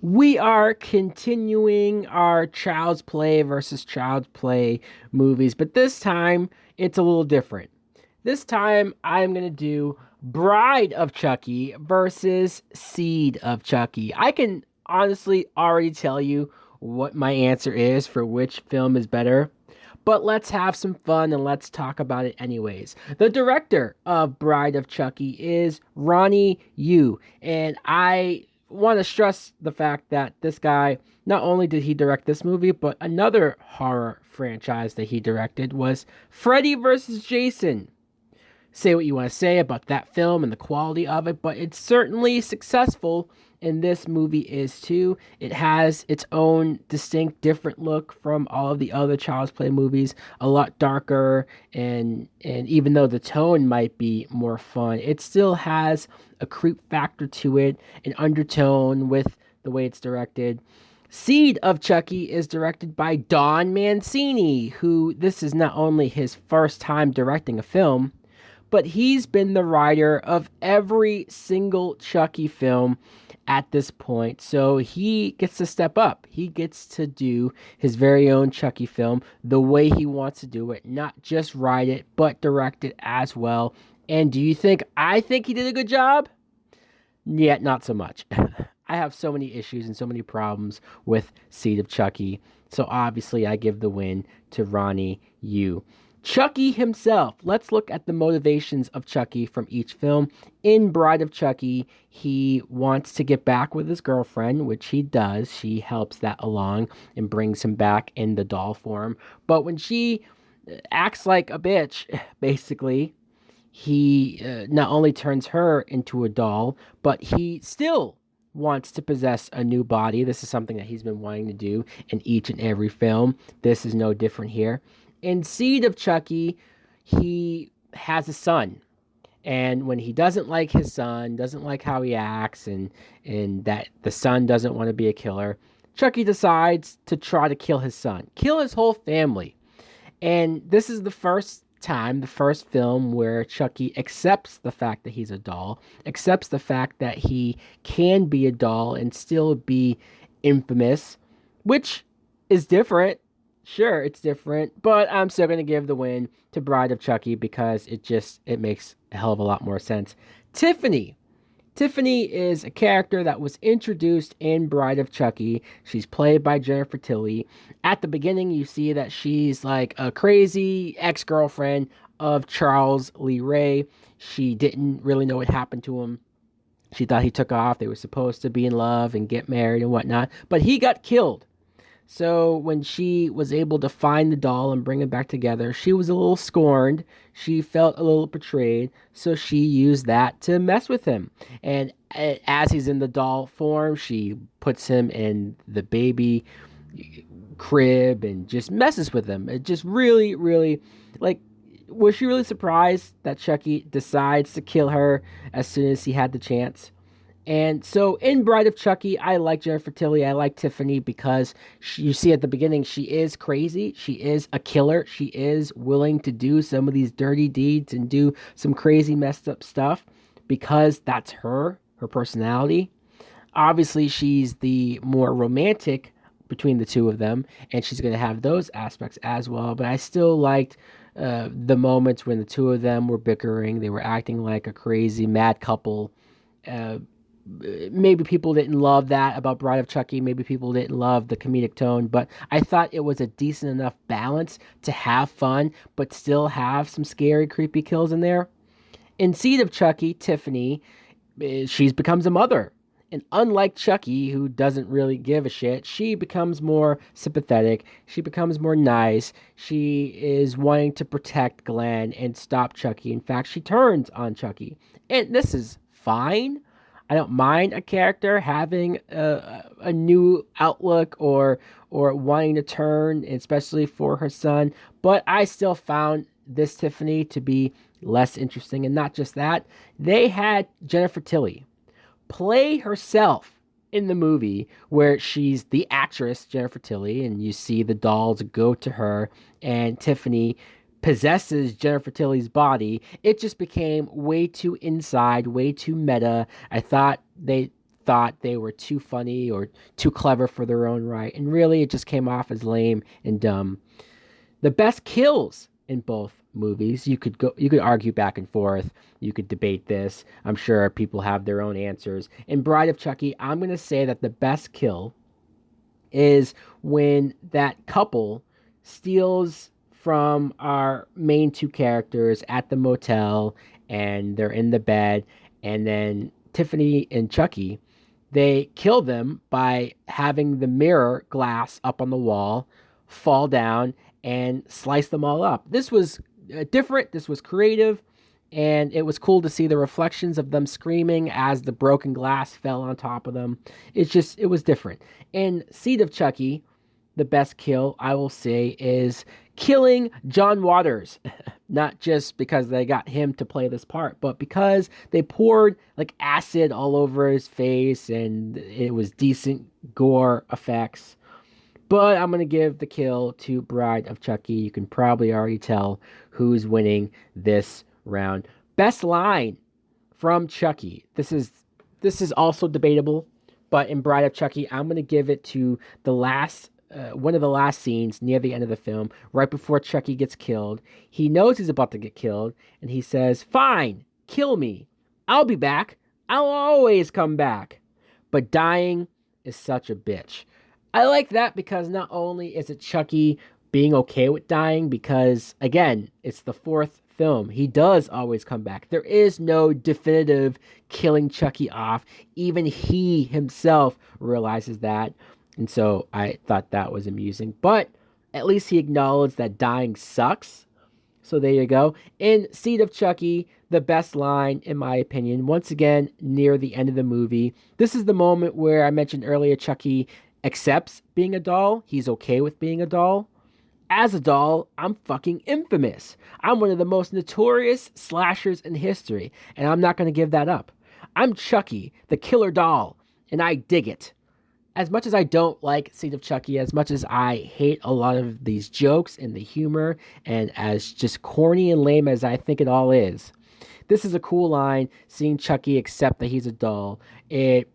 We are continuing our Child's Play versus Child's Play movies, but this time it's a little different. This time I'm going to do Bride of Chucky versus Seed of Chucky. I can honestly already tell you what my answer is for which film is better, but let's have some fun and let's talk about it anyways. The director of Bride of Chucky is Ronnie Yu, and I want to stress the fact that this guy, not only did he direct this movie, but another horror franchise that he directed was Freddy vs. Jason. Say what you want to say about that film and the quality of it, but it's certainly successful, and this movie is too. It has its own distinct, different look from all of the other Child's Play movies, a lot darker, and even though the tone might be more fun, it still has a creep factor to it, an undertone with the way it's directed. Seed of Chucky is directed by Don Mancini, who this is not only his first time directing a film, but he's been the writer of every single Chucky film at this point. So he gets to step up. He gets to do his very own Chucky film the way he wants to do it, not just write it, but direct it as well. And do you think I think he did a good job? Yet, not so much. I have so many issues and so many problems with Seed of Chucky. So obviously, I give the win to Ronnie Yu. Chucky himself. Let's look at the motivations of Chucky from each film. In Bride of Chucky, he wants to get back with his girlfriend, which he does. She helps that along and brings him back in the doll form. But when she acts like a bitch, basically, he not only turns her into a doll, but he still wants to possess a new body. This is something that he's been wanting to do in each and every film. This is no different here. In Seed of Chucky, he has a son. And when he doesn't like his son, doesn't like how he acts, and that the son doesn't want to be a killer, Chucky decides to try to kill his son, kill his whole family. And this is the first time, the first film where Chucky accepts the fact that he's a doll, accepts the fact that he can be a doll and still be infamous, which is different. Sure, it's different, but I'm still going to give the win to Bride of Chucky because it makes a hell of a lot more sense. Tiffany. Tiffany is a character that was introduced in Bride of Chucky. She's played by Jennifer Tilly. At the beginning, you see that she's like a crazy ex-girlfriend of Charles Lee Ray. She didn't really know what happened to him. She thought he took off. They were supposed to be in love and get married and whatnot, but he got killed. So when she was able to find the doll and bring it back together, she was a little scorned. She felt a little betrayed. So she used that to mess with him. And as he's in the doll form, she puts him in the baby crib and just messes with him. It just really, really, like, was she really surprised that Chucky decides to kill her as soon as he had the chance? And so in Bride of Chucky, I like Jennifer Tilly. I like Tiffany because you see at the beginning, she is crazy. She is a killer. She is willing to do some of these dirty deeds and do some crazy messed up stuff because that's her personality. Obviously, she's the more romantic between the two of them, and she's going to have those aspects as well. But I still liked the moments when the two of them were bickering. They were acting like a crazy mad couple. Uh, Maybe people didn't love that about Bride of Chucky. Maybe people didn't love the comedic tone, but I thought it was a decent enough balance to have fun, but still have some scary, creepy kills in there. In Seed of Chucky, Tiffany, she becomes a mother. And unlike Chucky, who doesn't really give a shit, she becomes more sympathetic. She becomes more nice. She is wanting to protect Glenn and stop Chucky. In fact, she turns on Chucky. And this is fine. I don't mind a character having a new outlook or wanting to turn, especially for her son. But I still found this Tiffany to be less interesting. And not just that, they had Jennifer Tilly play herself in the movie where she's the actress Jennifer Tilly, and you see the dolls go to her, and Tiffany possesses Jennifer Tilly's body. It just became way too inside, way too meta. I thought they thought they were too funny or too clever for their own right. And really, it just came off as lame and dumb. The best kills in both movies, you could argue back and forth. You could debate this. I'm sure people have their own answers. In Bride of Chucky, I'm going to say that the best kill is when that couple steals from our main two characters at the motel and they're in the bed, and then Tiffany and Chucky, they kill them by having the mirror glass up on the wall fall down and slice them all up. This was different, this was creative, and it was cool to see the reflections of them screaming as the broken glass fell on top of them. It was different. In Seed of Chucky, the best kill I will say is killing John Waters. Not just because they got him to play this part, but because they poured like acid all over his face and it was decent gore effects. But I'm going to give the kill to Bride of Chucky. You can probably already tell who's winning this round. Best line from Chucky. This is also debatable, but in Bride of Chucky, I'm going to give it to the last one of the last scenes near the end of the film, right before Chucky gets killed. He knows he's about to get killed, and he says, "Fine, kill me. I'll be back. I'll always come back." But dying is such a bitch. I like that because not only is it Chucky being okay with dying, because again, it's the fourth film. He does always come back. There is no definitive killing Chucky off. Even he himself realizes that. And so I thought that was amusing. But at least he acknowledged that dying sucks. So there you go. In Seed of Chucky, the best line, in my opinion, once again, near the end of the movie. This is the moment where I mentioned earlier Chucky accepts being a doll. He's okay with being a doll. As a doll, I'm fucking infamous. I'm one of the most notorious slashers in history, and I'm not going to give that up. I'm Chucky, the killer doll, and I dig it. As much as I don't like Seed of Chucky, as much as I hate a lot of these jokes and the humor, and as just corny and lame as I think it all is, this is a cool line, seeing Chucky accept that he's a doll. It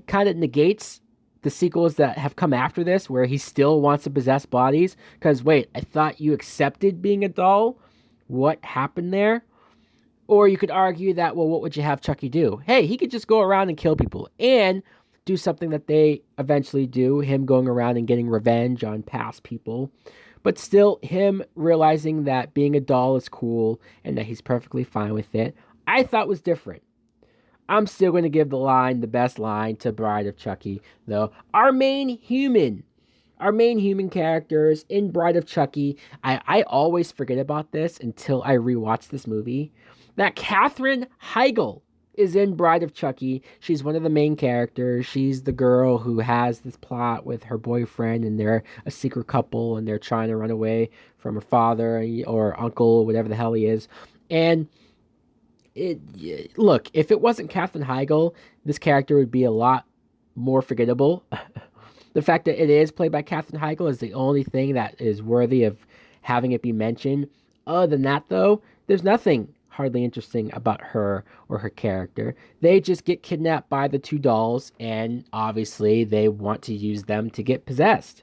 kind of negates the sequels that have come after this, where he still wants to possess bodies. Because, wait, I thought you accepted being a doll? What happened there? Or you could argue that, well, what would you have Chucky do? Hey, he could just go around and kill people and do something that they eventually do, him going around and getting revenge on past people. But still, him realizing that being a doll is cool and that he's perfectly fine with it, I thought was different. I'm still going to give the best line to Bride of Chucky, though. Our main human characters in Bride of Chucky, I always forget about this until I rewatch this movie, that Katherine Heigl is in Bride of Chucky. She's one of the main characters. She's the girl who has this plot with her boyfriend, and they're a secret couple, and they're trying to run away from her father or uncle, whatever the hell he is. And look, if it wasn't Katherine Heigl, this character would be a lot more forgettable. The fact that it is played by Katherine Heigl is the only thing that is worthy of having it be mentioned. Other than that, though, there's nothing hardly interesting about her or her character. They just get kidnapped by the two dolls, and obviously they want to use them to get possessed.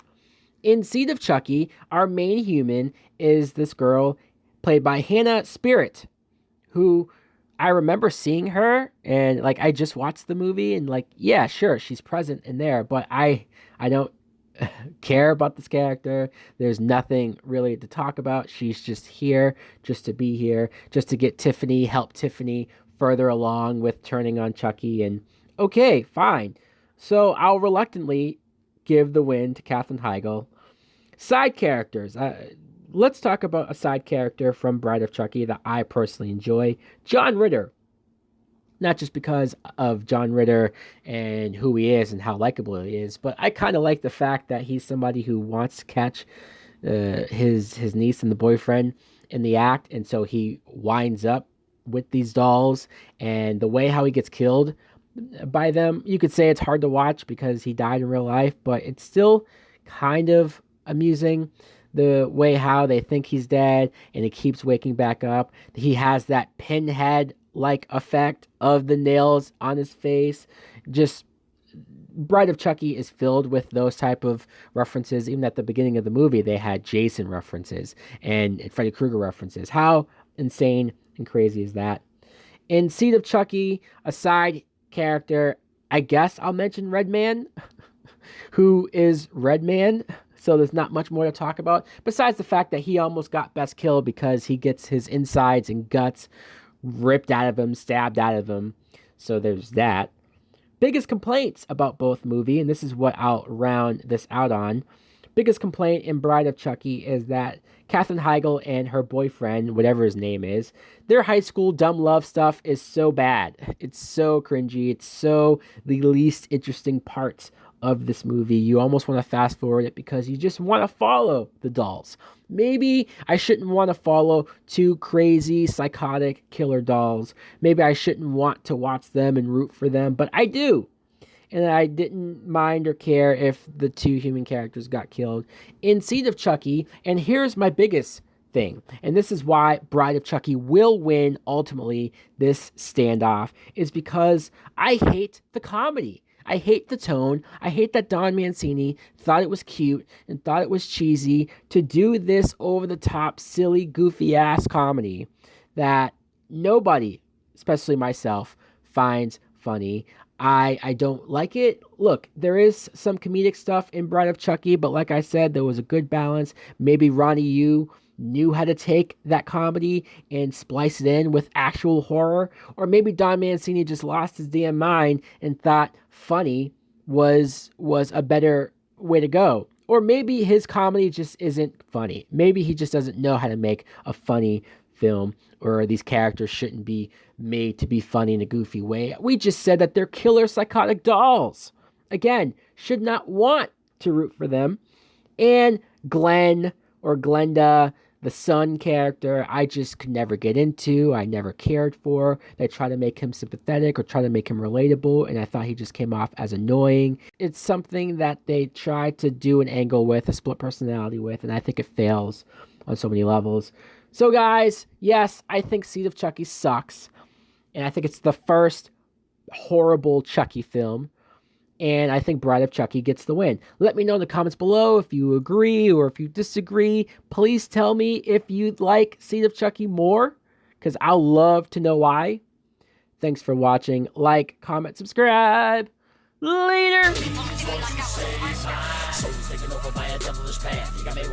In Seed of Chucky, our main human is this girl played by Hannah Spirit, who I remember seeing her, and like I just watched the movie, and like, yeah, sure, she's present in there, but I don't care about this character. There's nothing really to talk about. She's just here, just to be here, just to get Tiffany, help Tiffany further along with turning on Chucky, and okay, fine. So I'll reluctantly give the win to Katherine Heigl. Side characters. Let's talk about a side character from Bride of Chucky that I personally enjoy. John Ritter. Not just because of John Ritter and who he is and how likable he is, but I kind of like the fact that he's somebody who wants to catch his niece and the boyfriend in the act, and so he winds up with these dolls, and the way how he gets killed by them, you could say it's hard to watch because he died in real life, but it's still kind of amusing. The way how they think he's dead and he keeps waking back up. He has that pinhead like effect of the nails on his face. Just Bride of Chucky is filled with those type of references. Even at the beginning of the movie, they had Jason references and Freddy Krueger references. How insane and crazy is that? In Seed of Chucky, a side character, I guess I'll mention Redman, who is Redman. So there's not much more to talk about, besides the fact that he almost got best kill because he gets his insides and guts ripped out of him, stabbed out of him. So there's that. Biggest complaints about both movie, and this is what I'll round this out on. Biggest complaint in Bride of Chucky is that Katherine Heigl and her boyfriend, whatever his name is, their high school dumb love stuff is so bad. It's so cringy. It's so the least interesting part of this movie. You almost want to fast forward it because you just want to follow the dolls. Maybe I shouldn't want to follow two crazy, psychotic killer dolls. Maybe I shouldn't want to watch them and root for them, but I do. And I didn't mind or care if the two human characters got killed in Seed of Chucky. And here's my biggest thing, and this is why Bride of Chucky will win ultimately this standoff, is because I hate the comedy. I hate the tone. I hate that Don Mancini thought it was cute and thought it was cheesy to do this over-the-top, silly, goofy-ass comedy that nobody, especially myself, finds funny. I don't like it. Look, there is some comedic stuff in Bride of Chucky, but like I said, there was a good balance. Maybe Ronnie Yu knew how to take that comedy and splice it in with actual horror, or maybe Don Mancini just lost his damn mind and thought funny was a better way to go. Or maybe his comedy just isn't funny. Maybe he just doesn't know how to make a funny film, or these characters shouldn't be made to be funny in a goofy way. We just said that they're killer psychotic dolls. Again, should not want to root for them. And Glenn or Glenda, the son character, I just could never get into. I never cared for. They try to make him sympathetic or try to make him relatable, and I thought he just came off as annoying. It's something that they try to do an angle with, a split personality with, and I think it fails on so many levels. So guys, yes, I think Seed of Chucky sucks, and I think it's the first horrible Chucky film, and I think Bride of Chucky gets the win. Let me know in the comments below if you agree or if you disagree. Please tell me if you'd like Seed of Chucky more, because I'll love to know why. Thanks for watching. Like, comment, subscribe. Later! Souls taken over by a devilish path. You got me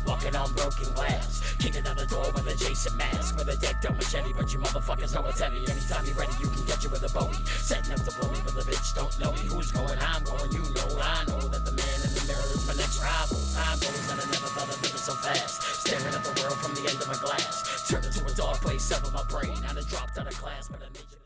walking on broken glass. Kicking down the door with a Jason mask. With a deck dome machete, but you motherfuckers know it's heavy. Anytime you're ready, you can get you with a Bowie. Setting up to blow me, but the bitch don't know me. Who's going? I'm going, you know. I know that the man in the mirror is my next rival. Time goes and I never thought I'd live so fast. Staring at the world from the end of my glass. Turned into a dark place, severed my brain. I done dropped out of class, but I made you